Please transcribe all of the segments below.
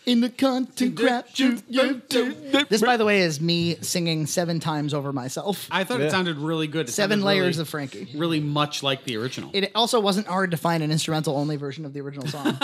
in the content crap. This, by the way, is me singing 7 times over myself. I thought it sounded really good. It 7 layers of Frankie. Really much like the original. It also wasn't hard to find an instrumental-only version of the original song.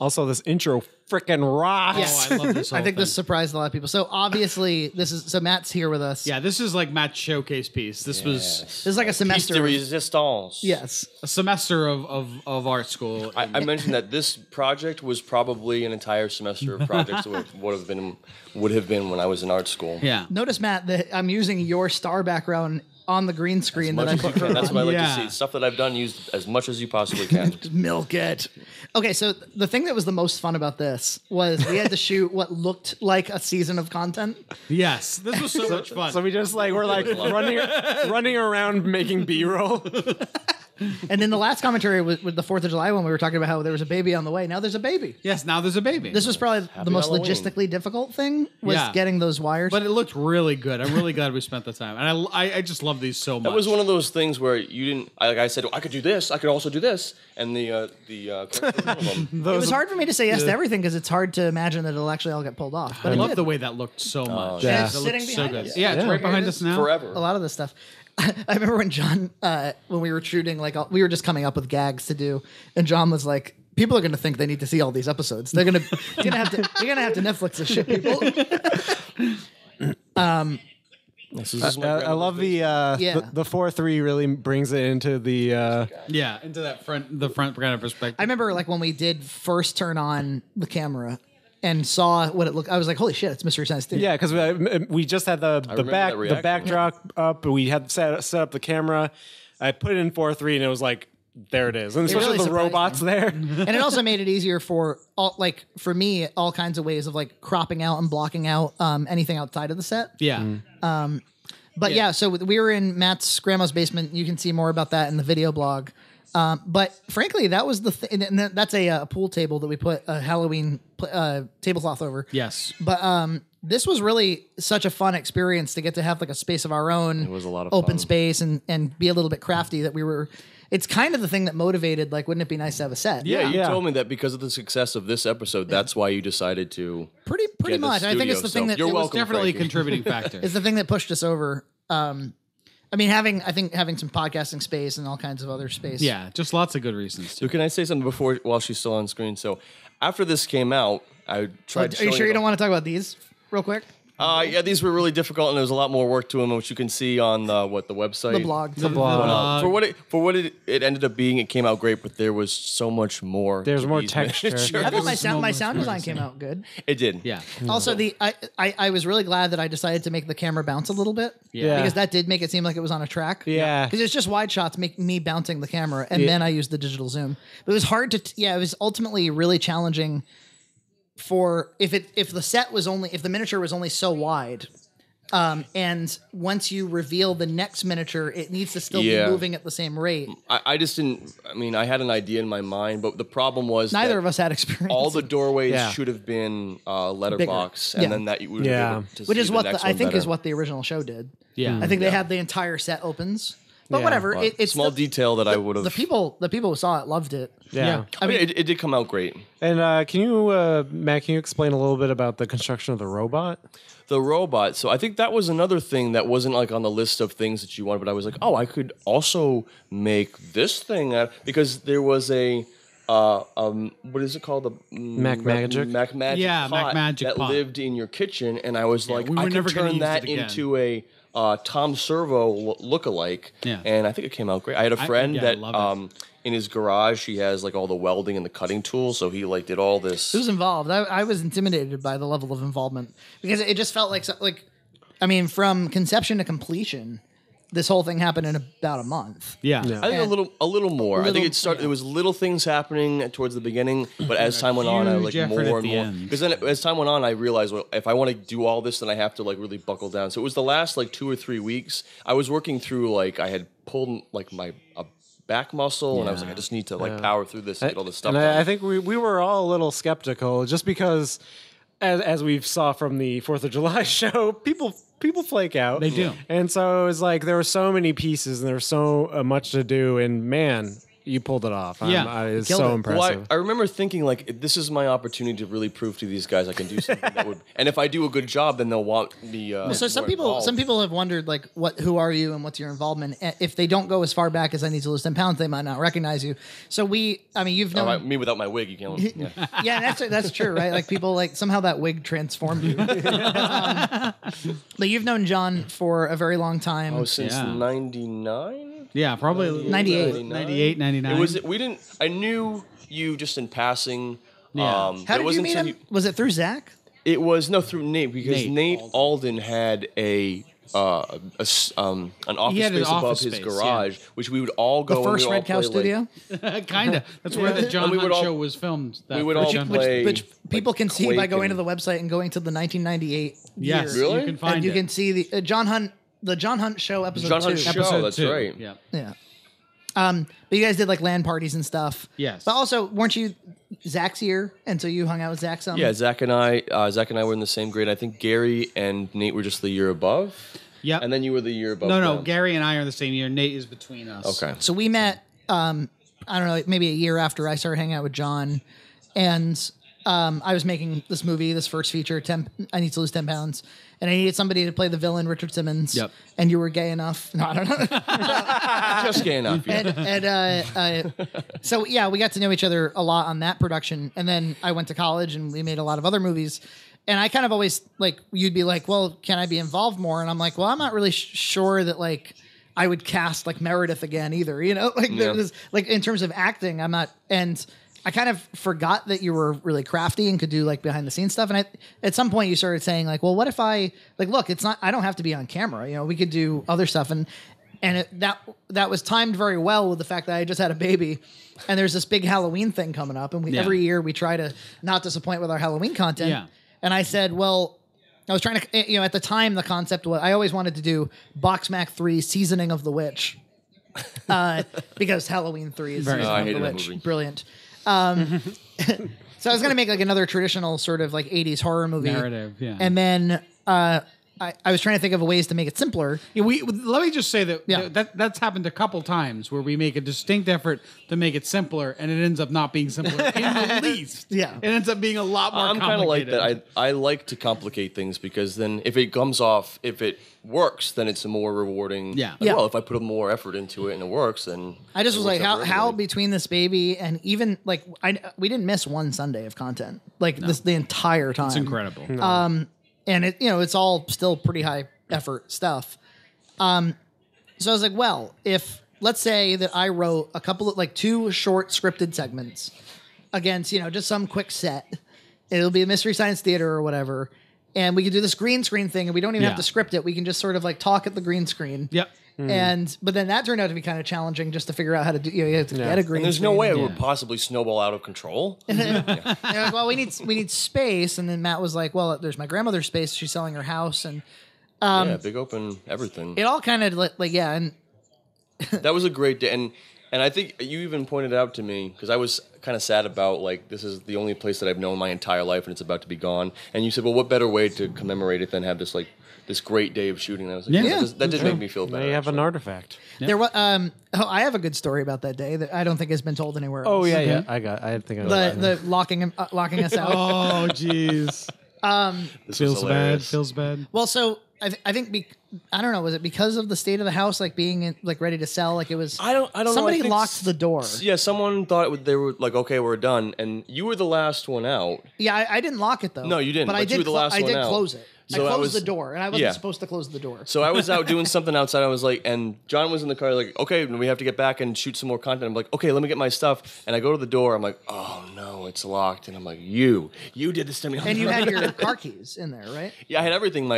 Also, this intro frickin' rocks. Yes. Oh, I love this whole I think thing. this surprised a lot of people. So obviously, Matt's here with us. Yeah, this is like Matt's showcase piece. This was This is like a Piece semester. de resistance. Yes. a semester of art school. I mentioned that this project was probably an entire semester of projects that would have been when I was in art school. Yeah. Notice, Matt, that I'm using your star background on the green screen that I put her That's on. what I like Yeah. to see. Stuff that I've done, used as much as you possibly can. Milk it. Okay, so the thing that was the most fun about this was we had to shoot what looked like a season of content. Yes. This was so much fun. So we just we're running around making B-roll. And in the last commentary with the 4th of July when we were talking about how there was a baby on the way, now there's a baby. yes, now there's a baby. This was probably the most Halloween. logistically difficult thing was Yeah. getting those wires. But it looked really good. I'm really glad we spent the time. And I just love these so much. That was one of those things where you didn't. Like I said, I could do this. I could also do this. And the it was hard for me to say yes to everything because it's hard to imagine that it'll actually all get pulled off. But I it love did. the way that looked so much. yeah. That It's looked sitting so behind good. us. Yeah, it's Yeah. right behind Here it us is. now. forever. A lot of this stuff. I remember when John, when we were shooting, we were just coming up with gags to do, and John was like, "People are going to think they need to see all these episodes. You're gonna have to Netflix this shit, people." I love the 4-3 really brings it into the Yeah, into that the front kind of perspective. I remember when we did first turn on the camera and saw what it looked. I was like, "Holy shit, it's Mystery Science Theater." yeah, because we just had the that reaction. backdrop up. We had set up the camera. I put it in 4-3 and it was like, there it is, and especially really the surprised robots there. And it also made it easier for for me, all kinds of ways of cropping out and blocking out anything outside of the set. yeah. But yeah, so we were in Matt's grandma's basement. You can see more about that in the video blog. But frankly, that was the thing. And that's a pool table that we put a Halloween tablecloth over. Yes. But this was really such a fun experience to get to have a space of our own. It was a lot of open fun. space and be a little bit crafty. That we were. It's kind of the thing that motivated. Wouldn't it be nice to have a set? Yeah, you Yeah. told me that because of the success of this episode, that's why you decided to. pretty get the much. I think it's studio, the thing so that you're it was welcome, Definitely a Frankie. contributing factor. It's the thing that pushed us over. I mean, having some podcasting space and all kinds of other space. Yeah, just lots of good reasons. So Too. can I say something while she's still on screen? So after this came out, I tried. Are you sure you don't want to talk about these real quick? Yeah, these were really difficult, and there was a lot more work to them, which you can see on the website, The blog. The blog. For what it ended up being, it came out great, but there was so much more. There's to more these texture. miniatures. I thought my was sound moments design where came out good. It did. Yeah. Also, I was really glad that I decided to make the camera bounce a little bit. Yeah. Because that did make it seem like it was on a track. Yeah. Because it's just wide shots make me bouncing the camera, and then I used the digital zoom. But it was hard to. It was ultimately really challenging. For if the miniature was only so wide. And once you reveal the next miniature, it needs to still be moving at the same rate. I just didn't. I mean, I had an idea in my mind, but the problem was Neither that of us had experience. all the doorways Yeah. should have been letterbox, Bigger. and then that you would Yeah. be able to which see is the what next I one think is better. what the original show did. Yeah. I think they had the entire set opens. But whatever. But It's small detail that I would have. The people who saw it loved it. Yeah. I mean, it did come out great. And can you, Matt, can you explain a little bit about the construction of the robot? The robot. So I think that was another thing that wasn't on the list of things that you wanted, but I was like, oh, I could also make this thing because there was a what is it called? The Mac Magic? Mac Magic Yeah, pot Mac Magic that pot. lived in your kitchen, and I was like, we were I never could gonna turn use that it again. into a Tom Servo lookalike. Yeah. And I think it came out great. I had a friend I that love it. in his garage he has all the welding and the cutting tools, so he did all this. Who's involved? I was intimidated by the level of involvement because it just felt like I mean, from conception to completion, this whole thing happened in about a month. Yeah. I think a little more. I think it started. There was little things happening towards the beginning, but as time went on, I huge effort more at and the more. end. Because then, as time went on, I realized, well, if I want to do all this, then I have to really buckle down. So it was the last 2 or 3 weeks. I was working through I had pulled my back muscle, and I was like, I just need to power through this and get all this stuff And done. I think we were all a little skeptical just because, as we saw from the 4th of July show, people flake out. They do. And so it was there were so many pieces and there was so much to do. And man, you pulled it off. Yeah. It's Killed so it. impressive. Well, I remember thinking like this is my opportunity to really prove to these guys I can do something that would, and if I do a good job, then they'll want me. So some more people involved. have wondered like who are you and what's your involvement. If they don't go as far back as I need to lose 10 pounds, they might not recognize you. So you've known me without my wig, you can't. Yeah. yeah, that's true, right? Like people like somehow that wig transformed you. But you've known John for a very long time. Oh, since Yeah. '99. Yeah, probably 98. 98, 99. It was. We didn't. I knew you just in passing. Yeah. How did you meet him? Was it through Zach? It was through Nate because Nate Nate Alden had an office He had an space above office his space, garage, which we would all go. The and first we would Red all Cow play, studio? Kind of. That's where the John we would Hunt all- show was filmed. That we would first all John Hunt play- Which people like can see by Quake going to and- the website and going to the 1998 Yes, year. Really? you can find And you it. can see the John Hunt show episode John 2. Hunt show. Episode that's 2. right. Yeah. Yeah. But you guys did like LAN parties and stuff. Yes. But also, weren't you Zach's year? And so you hung out with Zach some? Yeah, Zach and I were in the same grade. I think Gary and Nate were just the year above. Yep. And then you were the year above. No, them. Gary and I are the same year. Nate is between us. Okay. So we met, I don't know, maybe a year after I started hanging out with John. And I was making this movie, this first feature, I Need to Lose 10 Pounds. And I needed somebody to play the villain, Richard Simmons. Yep. And you were gay enough. No, I don't know. Just gay enough. Yeah. So yeah, we got to know each other a lot on that production. And then I went to college and we made a lot of other movies. And I kind of always like, you'd be like, well, can I be involved more? And I'm like, well, I'm not really sure that like I would cast like Meredith again either. You know, like there was like in terms of acting, I'm not. And I kind of forgot that you were really crafty and could do like behind the scenes stuff. And at some point you started saying like, well, what if I like, look, it's not, I don't have to be on camera. You know, we could do other stuff. And that was timed very well with the fact that I just had a baby and there's this big Halloween thing coming up. And every year we try to not disappoint with our Halloween content. Yeah. And I said, well, I was trying to, you know, at the time the concept was, I always wanted to do BoxMac 3 Seasoning of the Witch. Because Halloween 3 is Seasoning I of the hated that Witch. movie. Brilliant. So I was going to make like another traditional sort of like 80s horror movie. Narrative, yeah. And then I was trying to think of ways to make it simpler. Yeah, let me just say that, Yeah. that's happened a couple times where we make a distinct effort to make it simpler, and it ends up not being simpler in the least. Yeah. It ends up being a lot more I'm kind of like that. I like to complicate things because then if it comes off, if it works, then it's a more rewarding. Yeah. Like, Yeah. Well, if I put more effort into it and it works, then I just it was works like, out for how everybody. between this baby and even like we didn't miss one Sunday of content like this the entire time. It's incredible. And it, you know, it's all still pretty high effort stuff. So I was like, well, if let's say that I wrote a couple of like 2 short scripted segments against, you know, just some quick set, it'll be a Mystery Science Theater or whatever. And we could do this green screen thing and we don't even have Yeah. to script it. We can just sort of like talk at the green screen. Yep. But then that turned out to be kind of challenging just to figure out how to do, you know, you have to get a green And there's screen. no way it Yeah. would possibly snowball out of control. And they're like, well, we need space. And then Matt was like, well, there's my grandmother's space. She's selling her house. And Yeah, big open everything. it all kind of like, yeah. And That was a great day, and I think you even pointed out to me because I was kind of sad about like this is the only place that I've known my entire life and it's about to be gone. And you said, well, what better way to commemorate it than have this like this great day of shooting? And I was like, Yeah. that did make me feel Now better. you have an actually. artifact. there was, I have a good story about that day that I don't think has been told anywhere Oh else. yeah, yeah. I think I know that. The locking us out. Oh, jeez. This was Feels bad. hilarious. Feels bad. Well, so I think I don't know. Was it because of the state of the house, like being like ready to sell? Like it was. I don't know. Somebody I think locked the door. Yeah, someone thought they were like, okay, we're done, and you were the last one out. Yeah, I didn't lock it though. No, you didn't, But I but did. you were the last I one did out. close it. So I I closed was- the door, and I wasn't yeah. supposed to close the door. So I was out doing something outside. I was like, and John was in the car, like, okay, we have to get back and shoot some more content. I'm like, okay, let me get my stuff. And I go to the door. I'm like, oh no, it's locked. And I'm like, you did this to me. And you had your car keys in there, right? Yeah, I had everything.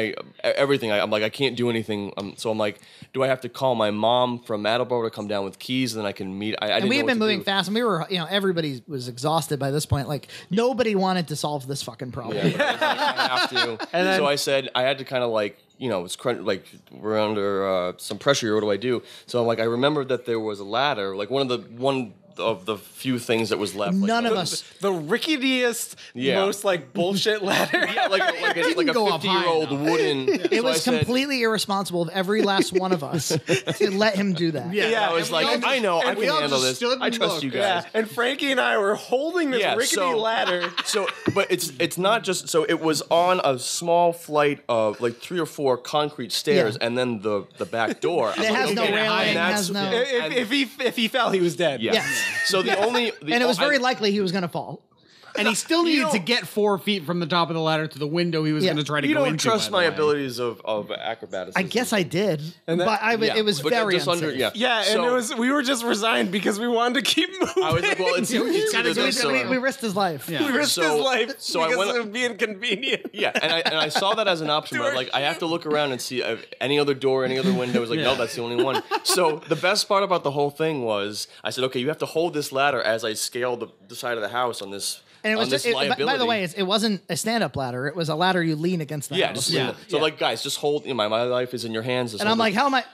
Everything. I'm like, I can't do anything. So I'm like, do I have to call my mom from Attleboro to come down with keys, and then I can meet? I And didn't we know had what been to moving do. fast, and we were, you know, everybody was exhausted by this point. Like nobody wanted to solve this fucking problem. Yeah, but I was like, I have to. And then- so I said I had to kind of like, you know, it's like we're under some pressure here. What do I do? So I'm like, I remembered that there was a ladder, like one of the few things that was left. None of us. The ricketiest, most like bullshit ladder. Yeah, like a go up high 50-year-old enough. wooden. It was completely irresponsible of every last one of us to let him do that. Yeah, I was like, I know, I can handle this. I trust you guys. Yeah, and Frankie and I were holding this rickety ladder. So, but it's not just so it was on a small flight of like 3 or 4 concrete stairs, and then the back door. It has no railing. Has no. If he fell, he was dead. Yeah. Yes. So and it was very likely he was going to fall. And he still needed to get 4 feet from the top of the ladder to the window he was going to try to you go into. You don't trust by my the way. abilities of acrobaticism. I guess I did, And but it was very unsafe. Yeah, and we were just resigned because we wanted to keep moving. I was like, well, it's either this or... We risked his life. Yeah. We risked his life so because I went, of being convenient. Yeah, and I saw that as an option, but like I have to look around and see any other door, any other window. I was like, no, that's the only one. So the best part about the whole thing was I said, okay, you have to hold this ladder as I scale the side of the house on this. And it was just, by the way, it wasn't a stand-up ladder. It was a ladder you lean against the house. So like, guys, just hold. My life is in your hands. And I'm like, how am I?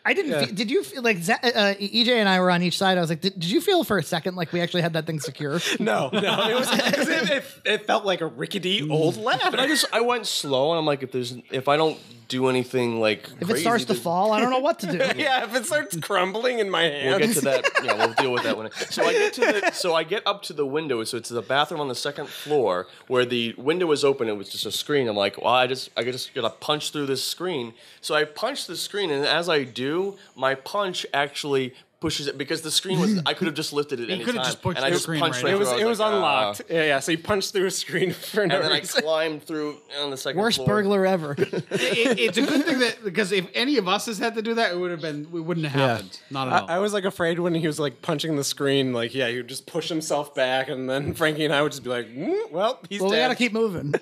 I didn't. Did you feel like EJ and I were on each side? I was like, did you feel for a second like we actually had that thing secure? No. It felt like a rickety old ladder. But I went slow, and I'm like, if I don't do anything like if it starts to fall, I don't know what to do. Yeah, if it starts crumbling in my hands, we'll get to that. Yeah, we'll deal with that one. So I get up to the window. So it's the bathroom on the second floor where the window was open. It was just a screen. I'm like, well, I just gotta punch through this screen. So I punch the screen, and as I do, my punch actually pushes it because the screen was. I could have just lifted it. You could have just pushed and I the just screen punched right right through. It was unlocked. Yeah. So you punched through a screen for no and then reason. I climbed through on the second Worst floor. burglar ever. It's a good thing that because if any of us has had to do that, we wouldn't have happened. Not at all. I was like afraid when he was like punching the screen. Like, he would just push himself back, and then Frankie and I would just be like, well, he's dead. We gotta keep moving.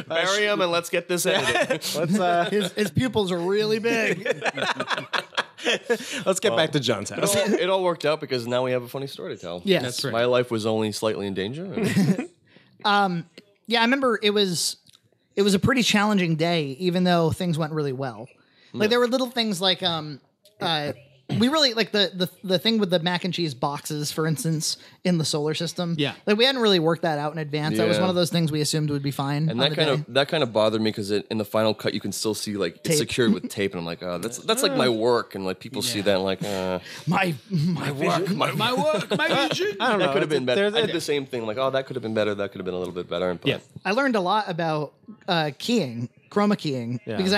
Bury him and let's get this edited. His pupils are really big. Let's get back to John's house. It all worked out because now we have a funny story to tell. Yes. That's right. My life was only slightly in danger. Yeah, I remember it was a pretty challenging day, even though things went really well. Like there were little things like we really like the thing with the mac and cheese boxes, for instance, in the solar system. Yeah. Like we hadn't really worked that out in advance. That was Yeah. one of those things we assumed would be fine. And on the that day. kind of bothered me because in the final cut you can still see like it's Tape. secured with tape, and I'm like, oh, that's like my work, and like people see that and like, my work. my work, my vision. I don't know. that could have been better. I There's- did the same thing, like, oh, that could have been better. That could have been a little bit better. But I learned a lot about keying, chroma keying, because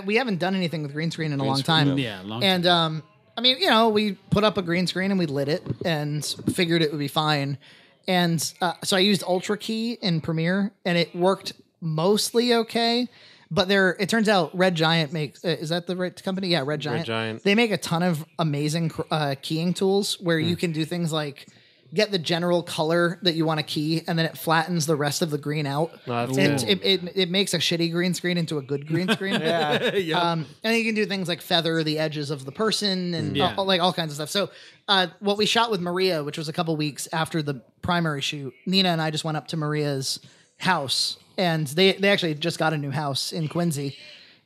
we haven't done anything with green screen in a long time. Yeah, long And I mean, we put up a green screen and we lit it and figured it would be fine. And so I used Ultra Key in Premiere, and it worked mostly okay. But it turns out Red Giant makes, is that the right company? Yeah, Red Giant. Giant. They make a ton of amazing keying tools where you can do things like get the general color that you want to key, and then it flattens the rest of the green out. Oh, that's It makes a shitty green screen into a good green screen. And you can do things like feather the edges of the person and all kinds of stuff. So what we shot with Maria, which was a couple weeks after the primary shoot, Nina and I just went up to Maria's house, and they actually just got a new house in Quincy,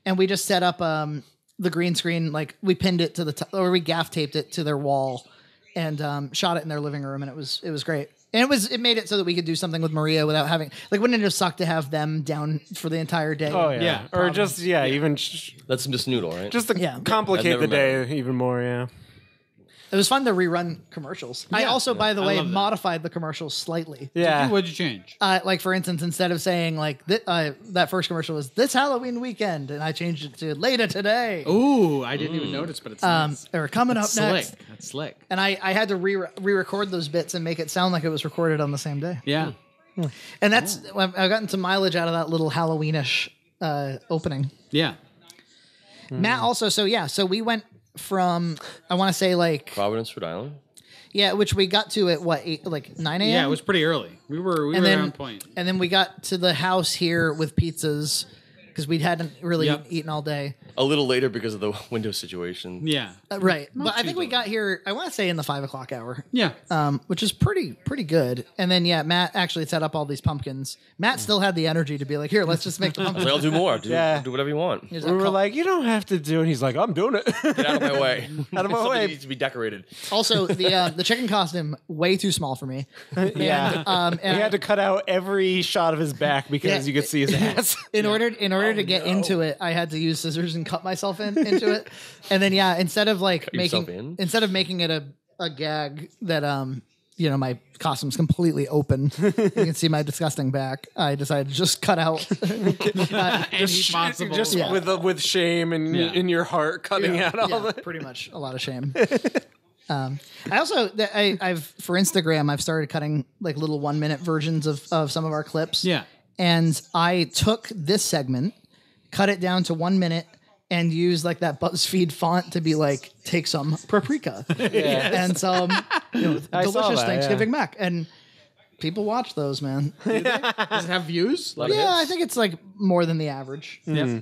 and we just set up the green screen, like we pinned it to or we gaff taped it to their wall, and shot it in their living room, and it was great. And it made it so that we could do something with Maria without having, like, wouldn't it just suck to have them down for the entire day? Oh, yeah. Yeah, Or just, even that's just noodle, right? just to Yeah. complicate I've the never day even more, yeah. It was fun to rerun commercials. I also, by the I way, love that. modified the commercials slightly. Yeah. What'd you change? Like, for instance, instead of saying, like, that first commercial was this Halloween weekend, and I changed it to later today. Ooh, I didn't even notice, but it's nice. Or coming up Slick. next. That's slick. And I had to re-record those bits and make it sound like it was recorded on the same day. Yeah. And that's, I've gotten some mileage out of that little Halloweenish opening. Yeah. Matt also, so we went from, I want to say, like, Providence, Rhode Island. yeah, which we got to at what, 9 a.m.? Yeah, it was pretty early. We were and then, on point. And then we got to the house here with pizzas because we hadn't really Yep. eaten all day. A little later because of the window situation. Yeah. Right. But I too think we late. got here, I want to say in the 5 o'clock hour. Yeah. Which is pretty good. And then Matt actually set up all these pumpkins. Matt still had the energy to be like, here, let's just make the I was pumpkins. like, I'll do more. Yeah. Do whatever you want. Here's We that were cup. like, you don't have to do it. And he's like, I'm doing it. Get out of my way. Out of my Something way. needs to be decorated. Also, the chicken costume way too small for me. Yeah. And He had to cut out every shot of his back because Yeah. you could see his ass. in order to get into it, I had to use scissors and cut myself into it. And then instead of yourself making in? it a gag that my costume's completely open. You can see my disgusting back. I decided to just cut out. Just with shame and in your heart cutting out all the. pretty much a lot of shame. I also I've for Instagram I've started cutting like little 1-minute versions of some of our clips. Yeah. And I took this segment, cut it down to 1 minute, and used like that BuzzFeed font to be like, take some paprika and some I saw delicious that, Thanksgiving mac. And people watch those, man. Does it have views? Like, Yeah, I think it's like more than the average. yeah.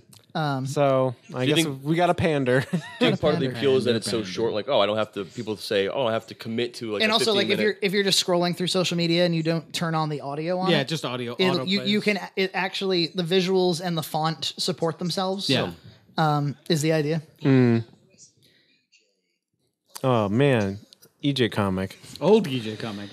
So I guess think- we got a pander. I think part of the Pander. appeal is that it's so short. Like, I don't have to. People say, I have to commit to like. And a also, like 15-minute if you're just scrolling through social media and you don't turn on the audio on Yeah, it, just audio. you can actually the visuals and the font support themselves. Yeah. Is the idea. Oh man, EJ comic. Old EJ comic.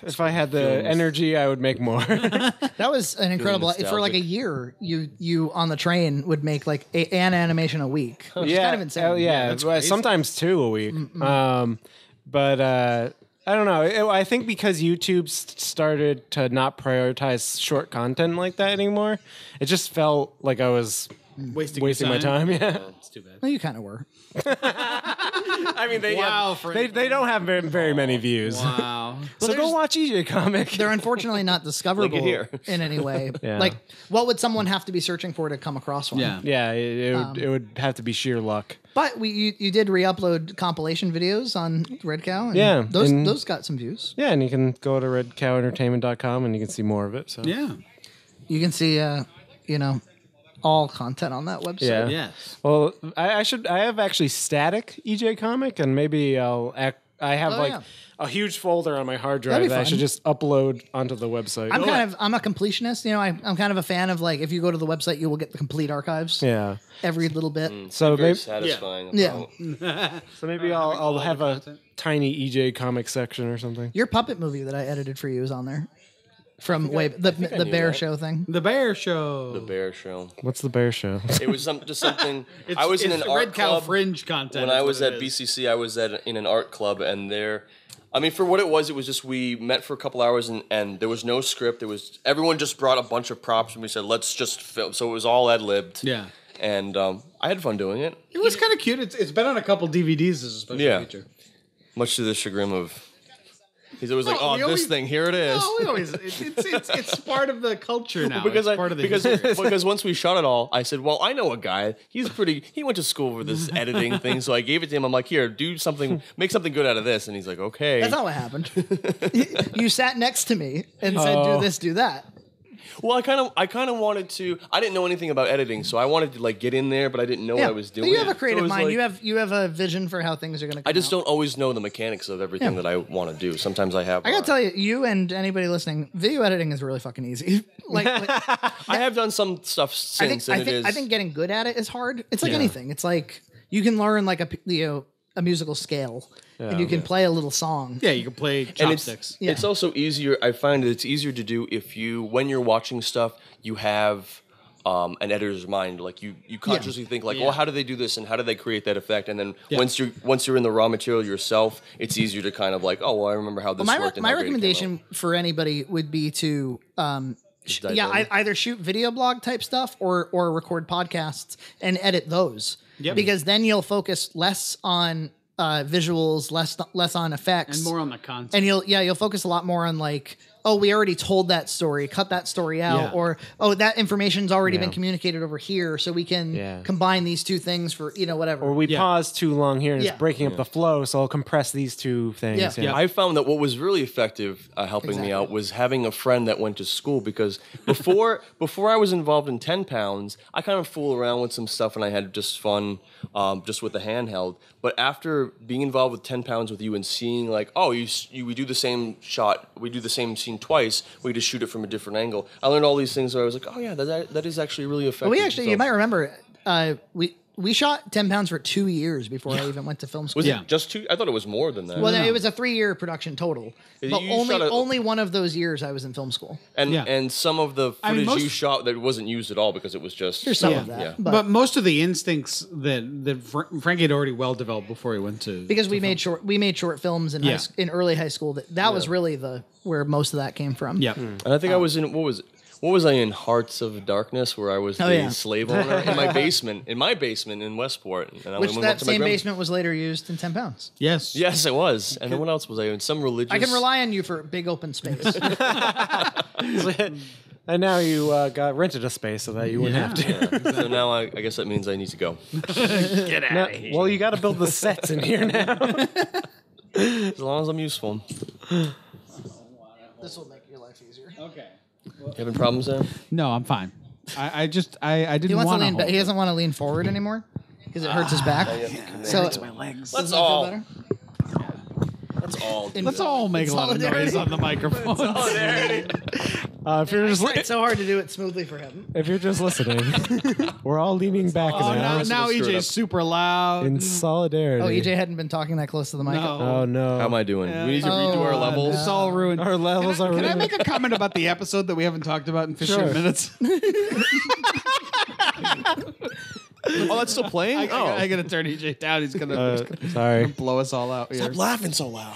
If I had the energy, I would make more. That was an incredible for like a year. You on the train would make like an animation a week, which is kind of insane. Oh, yeah. that's Well, crazy. sometimes 2 a week. But I don't know. I think because YouTube started to not prioritize short content like that anymore, it just felt like I was Wasting wasting my time. Yeah. It's too bad. Well, you kind of were. I mean, they Wow, they don't have very many views. Wow. So go watch EJ comic. They're unfortunately not discoverable here. in any way. Yeah. Like, what would someone have to be searching for to come across one? Yeah. Yeah, it would have to be sheer luck. But you did re-upload compilation videos on Red Cow. And Yeah, those and- those got some views. Yeah, and you can go to redcowentertainment.com and you can see more of it. So Yeah. You can see all content on that website. Yeah. Yes. Well, I have actually static EJ comic, and maybe I have yeah. a huge folder on my hard That'd drive be that I fun. should just upload onto the website. I'm a completionist. I'm kind of a fan of like if you go to the website, you will get the complete archives. Yeah. Every little bit. So very maybe satisfying. Yeah. I'll have a tiny EJ comic section or something. Your puppet movie that I edited for you is on there. From the knew bear that. show thing. The Bear Show. The Bear Show. What's the bear show? It was just something. I was in an the art Red Cow club. Fringe content. When I is was what at it is. BCC, I was in an art club, and for what it was just we met for a couple hours, and there was no script. Everyone just brought a bunch of props, and we said, let's just film. So it was all ad-libbed. Yeah. And I had fun doing it, It was kind of cute. It's been on a couple DVDs as a special Yeah. feature. much to the chagrin of. He's always like, No, we always- this thing, here it is. No, we always it's part of the culture now. Because it's part of the history. because once we shot it all, I said, well, I know a guy. He went to school for this editing thing, so I gave it to him. I'm like, here, make something good out of this. And he's like, okay. That's not what happened. You sat next to me and said, "Do this, do that." Well, I kind of wanted to. I didn't know anything about editing, so I wanted to like get in there, but I didn't know what I was doing. You have a So it creative was mind. like- You have a vision for how things are going to. I just don't always know the mechanics of everything that I want to do. Sometimes I have. I gotta tell you, you and anybody listening, video editing is really fucking easy. I have done some stuff since, and it is. I think getting good at it is hard. It's like anything. It's like you can learn like a musical scale, and you can play a little song. Yeah, you can play and it's, chopsticks. it's also easier. I find that it's easier to do if when you're watching stuff, you have an editor's mind. Like you consciously think like, well, how do they do this and how do they create that effect? And then once you're in the raw material yourself, it's easier to kind of like, oh, well, I remember how this worked. And My how great it came recommendation for anybody would be to dive in. either shoot video blog type stuff or record podcasts and edit those. Yep. Because then you'll focus less on visuals, less on effects, And more on the content. and you'll focus a lot more on like oh, we already told that story, cut that story out, Yeah. or oh, that information's already been Yeah. communicated over here, so we can Yeah. combine these two things for whatever. Or we Yeah. pause too long here and Yeah. it's breaking up the flow, so I'll compress these two things. Yeah. I found that what was really effective helping me Exactly. out was having a friend that went to school, because before I was involved in 10 pounds, I kind of fool around with some stuff and I had just fun just with the handheld. But after being involved with 10 pounds with you and seeing like, oh, we do the same shot, we do the same scene twice, we just shoot it from a different angle. I learned all these things where I was like, oh yeah, that is actually really effective. But we actually, So- you might remember, we shot 10 pounds for 2 years before I even went to film school. Was Yeah. it just 2? I thought it was more than that. Well, no, it was a 3-year production total, but You shot only one of those years I was in film school. and Yeah. and some of the I mean, footage you most- shot that wasn't used at all because it was just There's some Yeah. of that, Yeah. But most of the instincts that Frankie had already well developed before he went to because we made short films in Yeah. in early high school. That was really where most of that came from. yeah. And I think I was in what was I in Hearts of Darkness, where I was the yeah. slave owner in my basement in Westport. And I Which went that up to my same grandma- basement was later used in 10 pounds. Yes. Yes, it was. And then what else was I in? Some religious. I can rely on you for big open space. And now you got rented a space so that you wouldn't have to. So now I guess that means I need to go. Now- well, you got to build the sets in here now. As long as I'm useful. This will make your life easier. Okay. You having problems there? No, I'm fine. I just He didn't wants to want lean back. He doesn't want to lean forward anymore because it hurts his back. So my legs. does Let's that feel all. better? That's all. Let's all make a lot of noise on the microphone. If you're just It's so hard to do it smoothly for him. if you're just listening, we're all leaning back Oh, now now Screw it up. EJ's super loud. in solidarity. Oh, EJ hadn't been talking that close to the mic. No. Oh no. How am I doing? We need to redo our levels. It's all ruined. Our levels are Can I ruined. make a comment about the episode that we haven't talked about in 15 Sure. minutes? Oh, that's still playing? I gotta turn EJ down. He's gonna Sorry. blow us all out. Stop laughing so loud.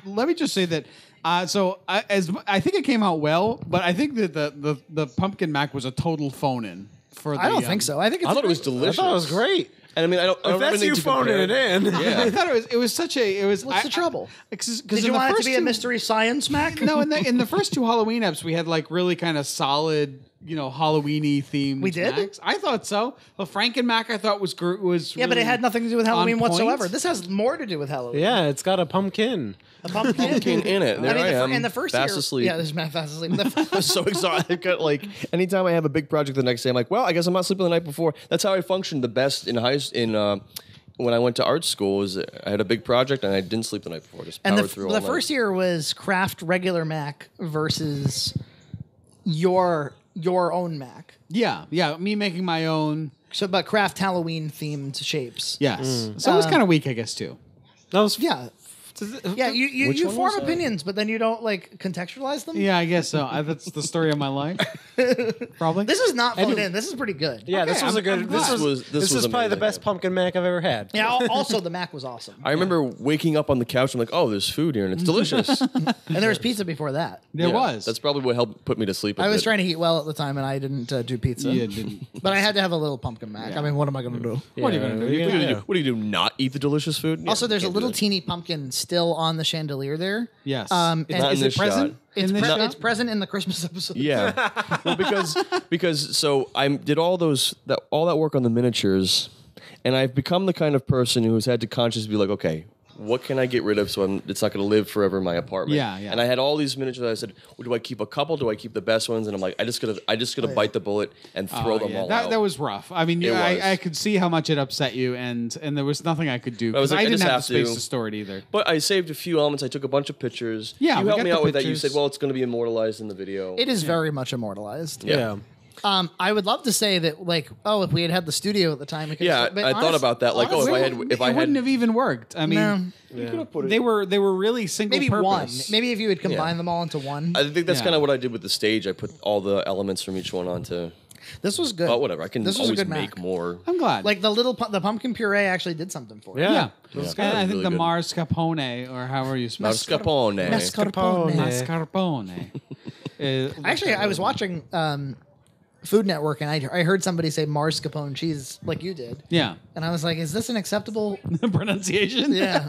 Let me just say that. I think it came out well, but I think that the pumpkin mac was a total phone in. I don't think so. I think it's I thought it was I delicious. thought it was great. And I mean, I don't If have that's anything you to phoning compare. it in. I Yeah. thought it was such a. It was. What's the trouble? Because Did you want it to be a mystery science, Mac? No, in the first 2 Halloween eps, we had like really kind of solid, Halloween-y themed. We did? Macs. I thought so. Well, Frank and Mac, I thought was Yeah, but it really had nothing to do with Halloween on point. whatsoever. This has more to do with Halloween. Yeah, it's got a pumpkin. A pumpkin. Pumpkin in it. There I am. In the first fast year, asleep. Yeah, there's Matt fast asleep. I'm so exhausted. I've got like anytime I have a big project the next day, I'm like, well, I guess I'm not sleeping the night before. That's how I functioned the best in when I went to art school. Is I had a big project and I didn't sleep the night before. Just And powered through all the night. first year was Kraft regular Mac versus your own Mac. Yeah, me making my own. So, but Kraft Halloween themed shapes. Yes. So it was kind of weak, I guess, too. That was Yeah. Yeah, you Which one form was that? opinions, but then you don't like contextualize them. Yeah, I guess so. That's the story of my life. Probably. This is not phoned in. This is pretty good. Yeah, this was a good. I'm This glad. was This was probably the amazing. best pumpkin mac I've ever had. Yeah. Also, the Mac was awesome, I remember waking up on the couch. I'm like, oh, there's food here and it's delicious. and there was pizza before that. there Yeah, was. That's probably what helped put me to sleep. I was trying to eat well at the time, and I didn't do pizza. You didn't. But I had to have a little pumpkin Mac. I mean, what am I going to do? What are you going to do? What do you do? What do you do? Not eat the delicious food? Yeah, Also, there's a can't do little that. teeny pumpkin still on the chandelier there. Yes. And Not is in it this present? shot. In this shot? It's present in the Christmas episode. Yeah, well, because so I did all that work on the miniatures, and I've become the kind of person who has had to consciously be like, okay, what can I get rid of so it's not going to live forever in my apartment? Yeah. And I had all these miniatures. I said, well, do I keep a couple? Do I keep the best ones? And I'm like, I just gotta bite the bullet and throw them all out. That was rough. I mean, It was. I could see how much it upset you, and there was nothing I could do I was because like, I I didn't just have the have space to. to store it either. But I saved a few elements. I took a bunch of pictures. Yeah, you we helped got me the out with that. You pictures. said, well, it's going to be immortalized in the video. It is very much immortalized. Yeah. I would love to say that, like, if we had the studio at the time. We could Yeah, but I thought about that. Like, honestly, if I it had wouldn't have even worked. I mean, no, they were really single maybe purpose. one. Maybe if you would combine Yeah. them all into one. I think that's Yeah. kind of what I did with the stage. I put all the elements from each one onto. This was good. But whatever, I can This was a always good make Mac. more. I'm glad. Like the pumpkin puree actually did something for it. yeah. Yeah. And I think Really the good. mascarpone, or however you spell it. Mascarpone. Mascarpone. Mascarpone. Actually, I was watching Food Network, and I heard somebody say mascarpone cheese like you did. Yeah. And I was like, is this an acceptable? Pronunciation? Yeah.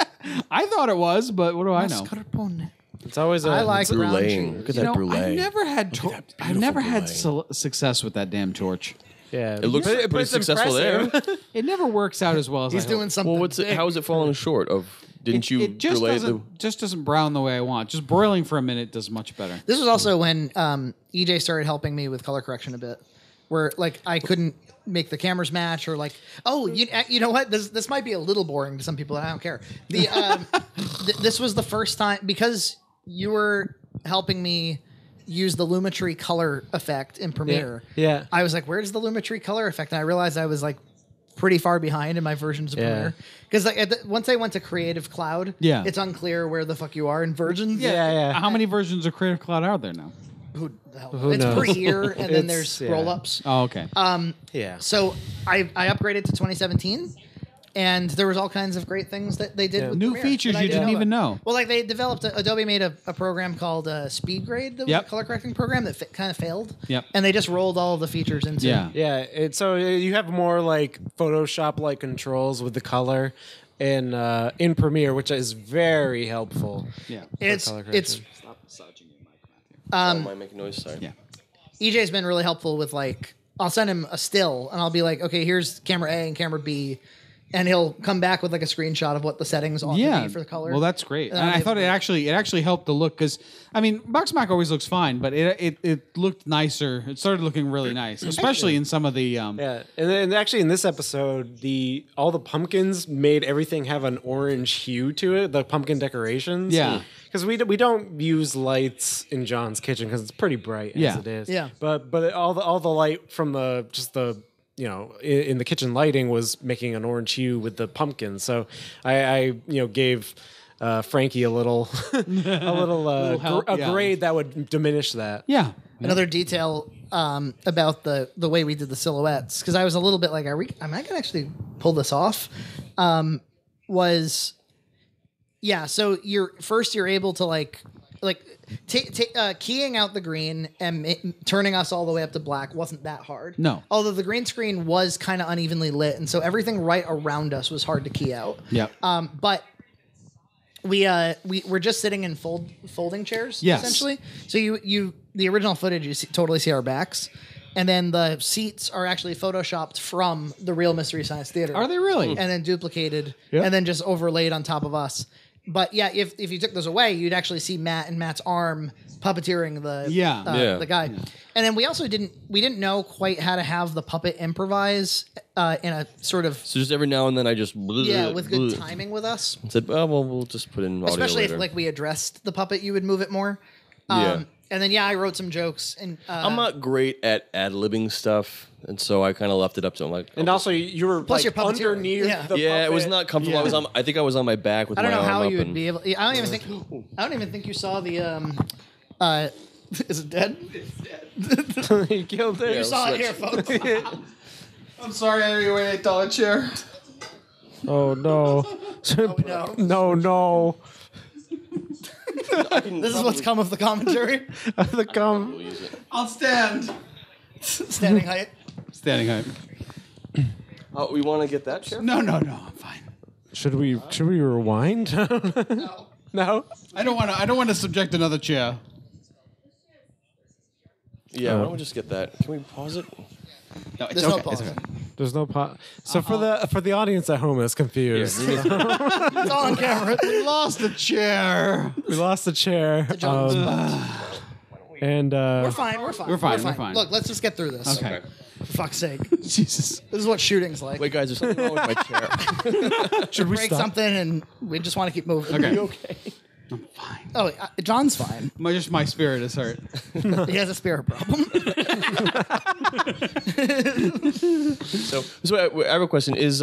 I thought it was, but what do I know? Mascarpone. It's always I like brown Brulee. shoes. Look at that brulee. I've never had brulee. success with that damn torch. Yeah, It looks pretty it's successful there. impressive. It never works out as well as He's I doing hope. something. Well, what's it? big. How is it falling short of? Didn't you It just relay doesn't brown the way I want. Just broiling for a minute does much better. This was also when EJ started helping me with color correction a bit, where like I couldn't make the cameras match, or like, oh, you know what? This might be a little boring to some people, and I don't care. The this was the first time, because you were helping me use the Lumetri color effect in Premiere. Yeah. I was like, where's the Lumetri color effect? And I realized I was like pretty far behind in my versions of Yeah. Premiere, because like once I went to Creative Cloud, Yeah. it's unclear where the fuck you are in versions. Yeah. How many versions of Creative Cloud are there now? Who the hell? Who It's knows? per year, and then It's- there's yeah. roll-ups. Oh, okay. Yeah. So I upgraded to 2017, and there was all kinds of great things that they did with New Premiere features that I you didn't even about. know. Well, like they developed, Adobe made a program called SpeedGrade that was Yep. a color correcting program that kind of failed. Yep. And they just rolled all of the features into. Yeah. Yeah, so you have more like Photoshop-like controls with the color in Premiere, which is very helpful. Yeah. It's color it's correction. Stop massaging your mic, Matthew. Oh, might make noise. Sorry. Yeah. EJ's been really helpful with like, I'll send him a still and I'll be like, okay, here's camera A and camera B, and he'll come back with like a screenshot of what the settings ought to be for the color. Well, that's great. And And I'll I be thought able it actually helped the look, because I mean, BoxMac always looks fine, but it looked nicer. It started looking really nice, especially in some of the Yeah, and then actually in this episode, all the pumpkins made everything have an orange hue to it. The pumpkin decorations. Yeah. because we don't use lights in John's kitchen because it's pretty bright Yeah. as it is. Yeah. but all the light from the in the kitchen lighting was making an orange hue with the pumpkins. So I gave Frankie a little help, yeah. grade that would diminish that. yeah. Another detail about the way we did the silhouettes, because I was a little bit like, am I gonna actually pull this off? So you're able to keying out the green and turning us all the way up to black wasn't that hard. No. Although the green screen was kind of unevenly lit, and so everything right around us was hard to key out. Yeah. But we're just sitting in folding chairs, Yes. essentially. So the original footage, you totally see our backs, and then the seats are actually photoshopped from the real Macstery Science Theater. Are they really? And then duplicated, Yep. and then just overlaid on top of us. But yeah, if you took those away, you'd actually see Matt and Matt's arm puppeteering the guy. And then we also didn't know quite how to have the puppet improvise in a sort of So just every now and then I just with good timing with us. said, oh, well, we'll just put in audio Especially later. if like we addressed the puppet, you would move it more. Yeah. And then I wrote some jokes, and I'm not great at ad-libbing stuff, and so I kind of left it up to him. Like, And also, you were Plus like you're puppeteering. underneath Yeah. the yeah, it was puppet. not comfortable. Yeah. I think I was on my back with I don't my know arm how up you would and- be able. I don't even think you saw the. Is it dead? You killed it. You saw it here, folks. I'm sorry, I ate a dollar chair. Oh no! no. No! This is what's come of the commentary. The gum. I'll stand. Standing height. Standing height. Oh, we want to get that chair? No, I'm fine. Should we rewind? No. No. I don't want to subject another chair. Yeah, why don't we just get that? Can we pause it? No, it's There's no pause. There's no So for the audience at home that's confused, It's all on camera. We lost the chair. we lost the chair. John's And We're fine. We're fine. Look, let's just get through this. Okay. For fuck's sake. Jesus. This is what shooting's like. Wait, guys, there's something wrong with my chair. should we Break stop? something, and we just want to keep moving. Okay. You okay? I'm fine. Oh, John's fine. Just my spirit is hurt. He has a spirit problem. So I have a question. Is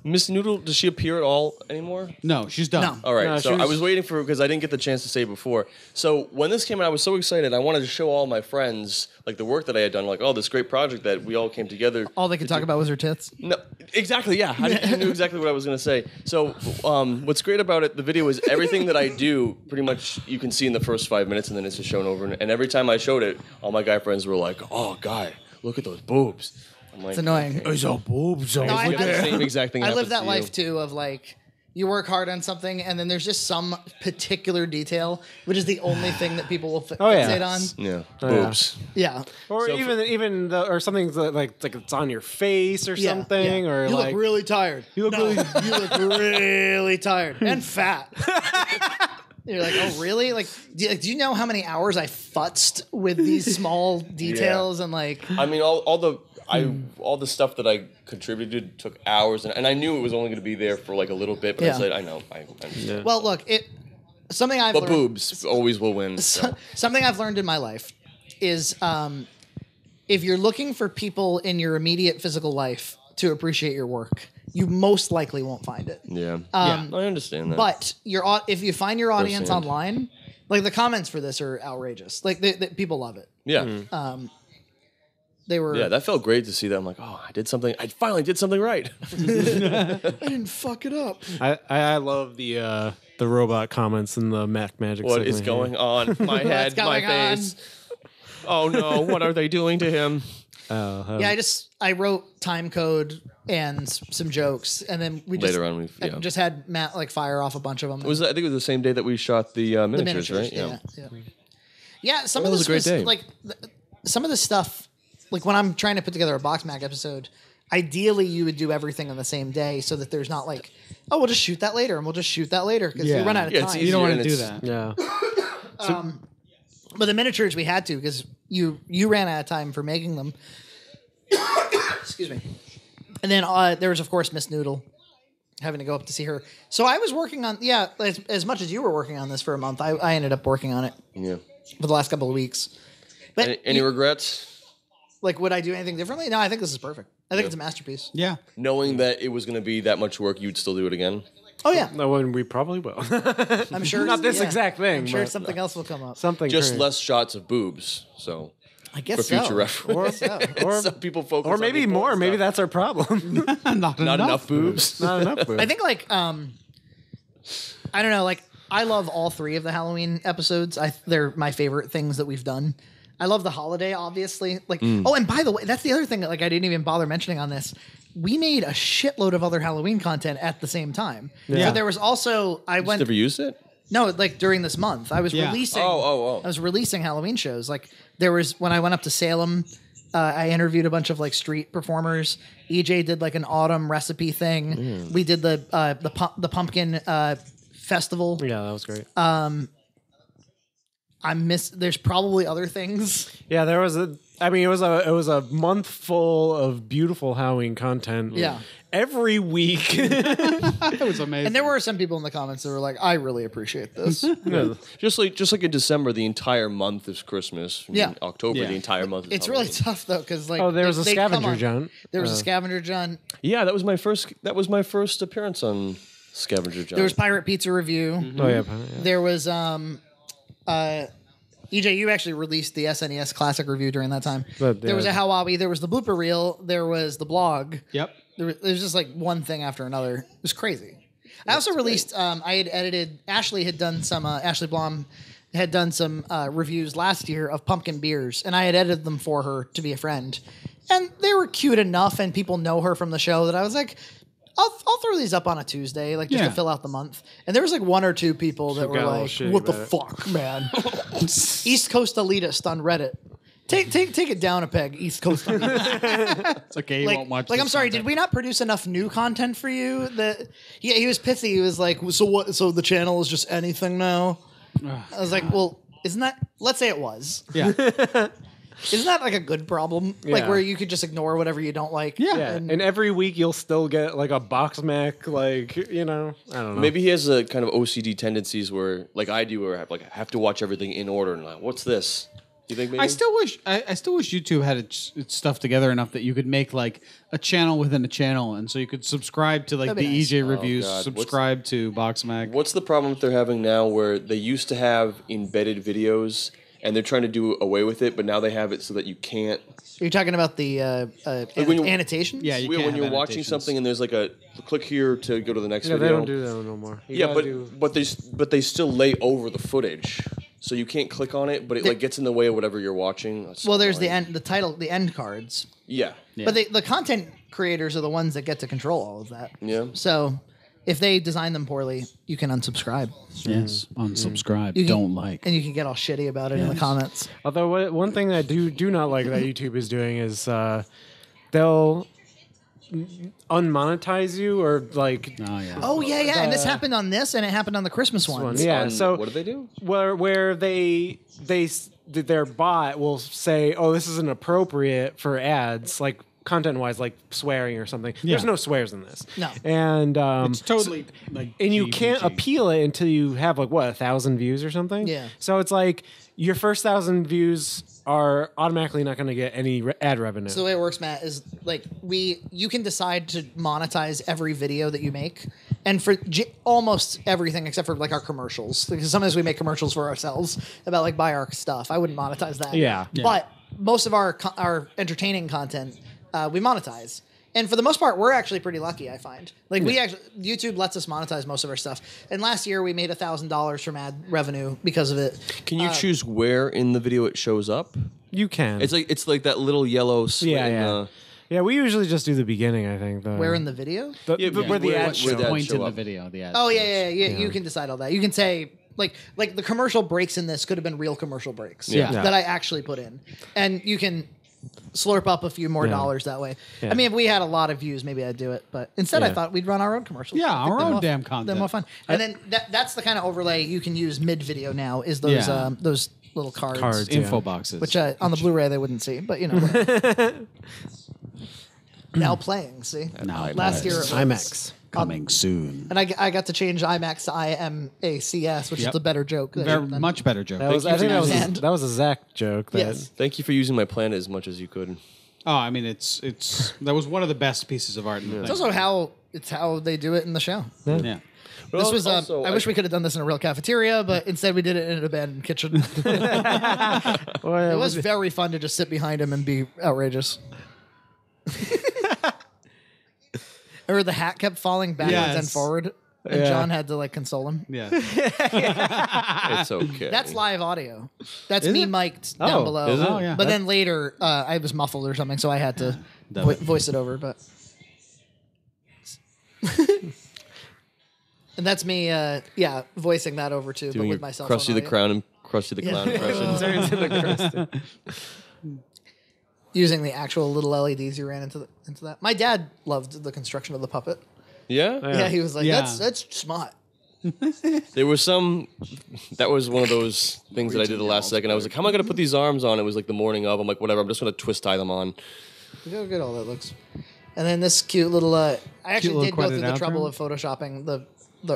Miss Noodle, does she appear at all anymore? No, she's done. No. All right. No, So she was- I was waiting for, because I didn't get the chance to say before. So when this came out, I was so excited. I wanted to show all my friends like the work that I had done. Like, oh, this great project that we all came together. All they could talk about was her tits. No, exactly. Yeah, you knew exactly what I was going to say. So, what's great about it, the video is everything that I do. Pretty much, you can see in the first 5 minutes, and then it's just shown over. And every time I showed it, all my guy friends were like, "Oh, guy, look at those boobs." I'm like, It's annoying. It's all boobs. No, the same exact thing. I live happens that to life you. too of like, You work hard on something, and then there's just some particular detail, which is the only thing that people will fixate on. Yeah, boobs. Yeah, Or So or something like it's on your face or yeah, something, yeah. or you like look really tired. You look really tired and fat. You're like, oh, really? Like, do you know how many hours I futzed with these small details and like? I mean, all the stuff that I contributed took hours, and I knew it was only going to be there for like a little bit. But Yeah. I said, I know. I understand. Well, look, something I've But learned. boobs always will win. So. Something I've learned in my life is if you're looking for people in your immediate physical life to appreciate your work, you most likely won't find it. Yeah, I understand that. But if you find your audience Firsthand. online, like the comments for this are outrageous. Like people love it. Yeah. They were. Yeah, that felt great to see that. I'm like, oh, I finally did something right. I didn't fuck it up. I love the robot comments in the Mac Magic. What segment is here. going on? My head, my going on? face. Oh no, what are they doing to him? Yeah, I wrote time code and some jokes, and then we just Later on, I just had Matt like fire off a bunch of them. I think it was the same day that we shot the miniatures, right? Yeah. Yeah, some That of was this a great was day. like some of the stuff. Like when I'm trying to put together a BoxMac episode, ideally you would do everything on the same day so that there's not like, oh, we'll just shoot that later and we'll just shoot that later because we run out of Yeah, it's time. easy. You don't want and to do it's- that. Yeah. But the miniatures we had to because you ran out of time for making them. Excuse me. And then there was of course Miss Noodle, having to go up to see her. So I was working on as much as you were working on this for a month. I ended up working on it Yeah. for the last couple of weeks. But Any regrets? like, would I do anything differently? No, I think this is perfect. I think it's a masterpiece. Yeah. Knowing that it was going to be that much work, you'd still do it again? Oh yeah, No, when we probably will. I'm sure. Not this yeah. exact thing. I'm sure but something else will come up. something Just crazy. less shots of boobs. So I guess for future so. reference. or Some people focus or on maybe the more. important Maybe stuff. that's our problem. Not Not enough boobs. Not enough. I think like I don't know. Like I love all three of the Halloween episodes. They're my favorite things that we've done. I love the holiday, obviously. Like oh, and by the way, that's the other thing that like I didn't even bother mentioning on this. We made a shitload of other Halloween content at the same time. Yeah. So there was also Just never used it? No, like during this month, I was Yeah. releasing. Oh. I was releasing Halloween shows. Like there was when I went up to Salem, I interviewed a bunch of like street performers. EJ did like an autumn recipe thing. We did the pumpkin festival. yeah, that was great. There's probably other things. Yeah, there was a. I mean, it was a month full of beautiful Halloween content. Yeah. every week. That was amazing. And there were some people in the comments that were like, "I really appreciate this." Just like in December, the entire month is Christmas. In Yeah. October, Yeah. the entire month is It's really Halloween. tough though, because like Oh, there was a they come scavenger on- Junt. There was a scavenger Junt. Yeah, that was my first appearance on Scavenger Junt. There was Pirate Pizza Review. Oh yeah. There was EJ, you actually released the SNES Classic review during that time. But, there was a yeah. Hawaii, there was the blooper reel, there was the blog. Yep. There was just like one thing after another. It was crazy. I also released. I had edited. Ashley had done some. Ashley Blom had done some reviews last year of pumpkin beers, and I had edited them for her to be a friend. And they were cute enough, and people know her from the show that I was like, I'll throw these up on a Tuesday, like just Yeah. to fill out the month. And there was like one or two people that were got a little like, shitty "What the about it." fuck, man?" East Coast elitist on Reddit. Take it down a peg, East Coast. elitist. It's okay. You won't watch. Like I'm this sorry, content. did we not produce enough new content for you? That he was pithy. He was like, so what? So the channel is just anything now? I was like, well, isn't that? Let's say it was. Yeah. Isn't that like a good problem? Like Yeah. where you could just ignore whatever you don't like. Yeah. Yeah, and every week you'll still get like a BoxMac, like I don't know. Maybe he has a kind of OCD tendencies where, like I do, where I have to watch everything in order. And like, what's this? You think maybe? I still wish YouTube had its stuff together enough that you could make like a channel within a channel, and so you could subscribe to like That'd the be nice. EJ reviews, God. subscribe to BoxMac. What's the problem that they're having now where they used to have embedded videos and they're trying to do away with it, but now they have it so that you can't. You're talking about the when you- annotations. Yeah, you When can't you're have watching annotations. something and there's like a click here to go to the next Yeah, video. they don't do that no more. You Yeah, gotta do- but they still lay over the footage, so you can't click on it, but it like gets in the way of whatever you're watching. That's Well, there's the annoying. end, the title, the end cards. Yeah. But the content creators are the ones that get to control all of that. Yeah. So if they design them poorly, you can unsubscribe. Yes. Unsubscribe. You can- Don't like. And you can get all shitty about it in the comments. Although one thing that I do not like that YouTube is doing is they'll unmonetize you or like Oh yeah. Oh yeah. And this happened on this, and it happened on the Christmas one. yeah. So what do they do? where their bot will say, "Oh, this isn't appropriate for ads," like content-wise, like swearing or something. Yeah. There's no swears in this. No. And It's totally like. and you GBG. can't appeal it until you have like 1,000 views or something. Yeah. So it's like your first 1,000 views are automatically not going to get any ad revenue. So the way it works, Matt, is like you can decide to monetize every video that you make, and for almost everything except for like our commercials, because sometimes we make commercials for ourselves about like buy our stuff. I wouldn't monetize that. Yeah. But most of our entertaining content we monetize. And for the most part, we're actually pretty lucky, I find. Like YouTube lets us monetize most of our stuff. And last year we made $1,000 from ad revenue because of it. Can you choose where in the video it shows up? you can. It's like that little yellow slit in the- Yeah, we usually just do the beginning, I think. Where in the video? Where the ads where show. the ads Point show in the up. video. The ad. Oh yeah. You can decide all that. You can say like the commercial breaks in this could have been real commercial breaks Yeah. that I actually put in, and you can slurp up a few more dollars that way. Yeah. I mean, if we had a lot of views, maybe I'd do it, but instead I Yeah. thought we'd run our own commercials. Yeah, I think our they're own more- damn They're content. more fun. And then that's the kind of overlay you can use mid video now. Is those Yeah. those little cards. Info boxes. Which on the Blu-ray they wouldn't see, but you know. whatever. Now playing, see? Now Last year it was IMAX. coming soon. And I got to change IMAX to IMACS, which is Yep. a better joke. Very much better joke. That was, I think And- that was a Zach joke. That, Yes. Thank you for using my planet as much as you could. Oh, I mean, it's that was one of the best pieces of art. In the It's thing. also how they do it in the show. Yeah. This was. also, I wish we could have done this in a real cafeteria, but instead we did it in an abandoned kitchen. It was very fun to just sit behind him and be outrageous. Or the hat kept falling backwards and Yes. forward, and Yeah. John had to like console him. Yeah. It's okay. That's live audio. That's Is me it? mic'd down Oh, below. is it? Oh, yeah. But then later, I was muffled or something, so I had to voice it over. But and that's me, voicing that over too, but doing with your myself. Krusty on the audio. Crown and Krusty the Clown impression. Using the actual little LEDs you ran into that. My dad loved the construction of the puppet. Yeah? Yeah, he was like, Yeah. that's smart. There was some. That was one of those things that I did the last second. I was like, how am I going to put these arms on? It was like the morning of. I'm like, whatever. I'm just going to twist tie them on. Look how good all that looks. And then this cute little. I actually little did go through credit the trouble outro. of photoshopping the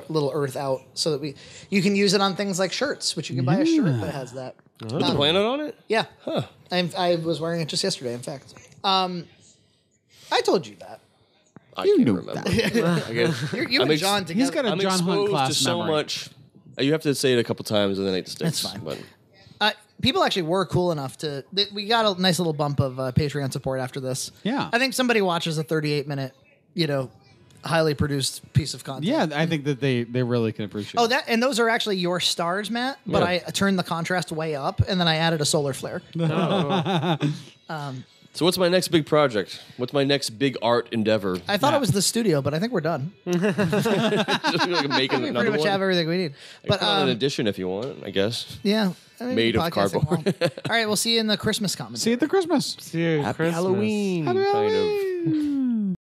little earth out so that you can use it on things like shirts, which you can buy a shirt that has that. Put the planet on it? Yeah. I was wearing it just yesterday, in fact. I told you that. I can't knew remember. that. I guess- You I'm and John together. He's got a I'm John Hunt exposed class to so memory. much. You have to say it a couple times and then it sticks. That's fine. But People actually were cool enough we got a nice little bump of Patreon support after this. Yeah. I think somebody watches a 38-minute, highly produced piece of content. Yeah, I think that they really can appreciate. Oh, and those are actually your stars, Matt. But Yeah. I turned the contrast way up, and then I added a solar flare. so what's my next big project? What's my next big art endeavor? I thought it was the studio, but I think we're done. Just like making We another pretty much one? have everything we need. But But an addition if you want, I guess. yeah, I mean, Made of podcasting cardboard. won't. All right, we'll see you in the Christmas commentary. See you at the Christmas. Dude, Happy Christmas. Halloween. Happy kind of. Halloween.